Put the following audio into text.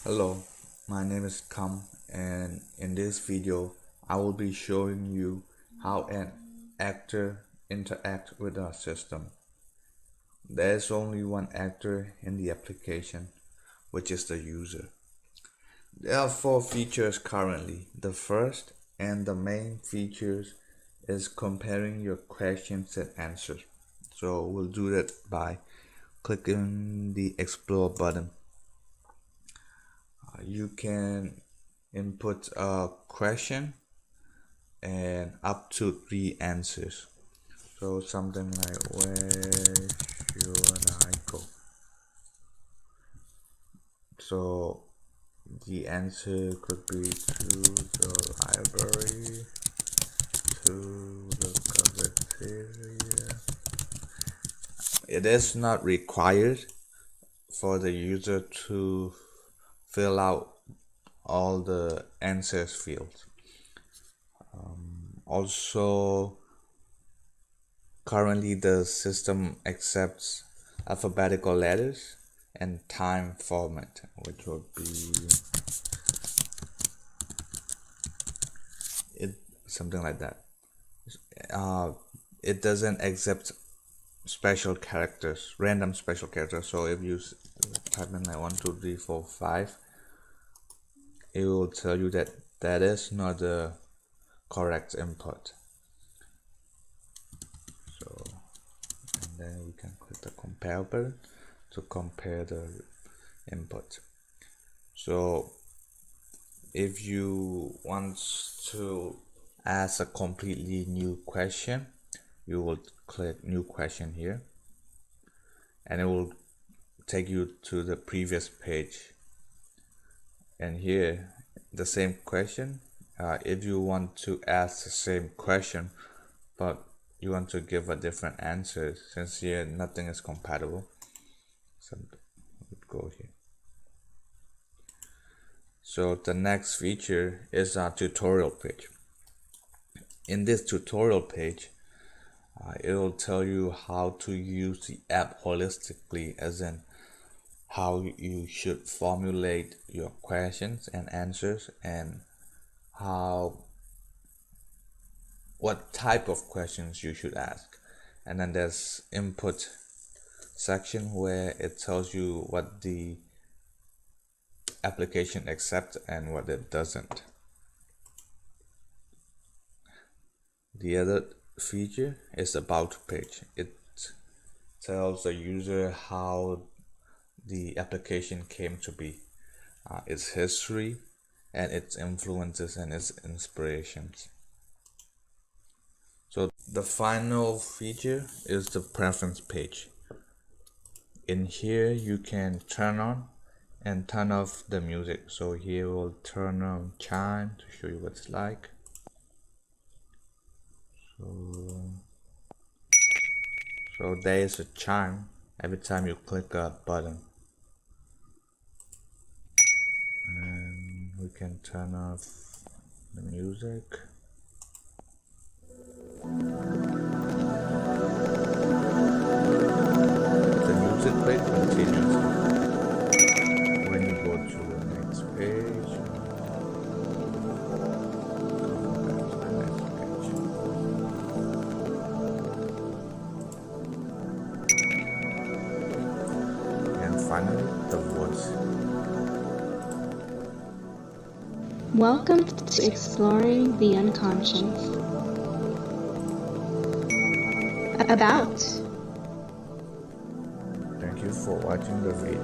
Hello, my name is Kam, and in this video I will be showing you how an actor interacts with our system. There is only one actor in the application, which is the user. There are four features currently. The first and the main features is comparing your questions and answers. So we'll do that by clicking the explore button. You can input a question and up to 3 answers. So something like, where should I go? So the answer could be to the library, to the cafeteria. It is not required for the user to fill out all the answers fields. Also, currently the system accepts alphabetical letters and time format, which would be something like that. It doesn't accept special characters, random special characters. So if you type in like 1 2 3 4 5, it will tell you that that is not the correct input. So, and then we can click the compare button to compare the input. So if you want to ask a completely new question, you will click new question here, and it will take you to the previous page. And here the same question, if you want to ask the same question but you want to give a different answer, since here nothing is compatible, so go here. So the next feature is our tutorial page. In this tutorial page, it will tell you how to use the app holistically, as in how you should formulate your questions and answers, and what type of questions you should ask. And then there's input section where it tells you what the application accepts and what it doesn't. The other feature is about page. It tells the user how the application came to be, its history, and its influences and its inspirations. So the final feature is the preference page. In here you can turn on and turn off the music. So here we'll turn on chime to show you what it's like. So there is a chime every time you click a button. And we can turn off the music. The music play continuously. When you go to the next page, and finally the voice. Welcome to Exploring the Unconscious. About. Thank you for watching the video.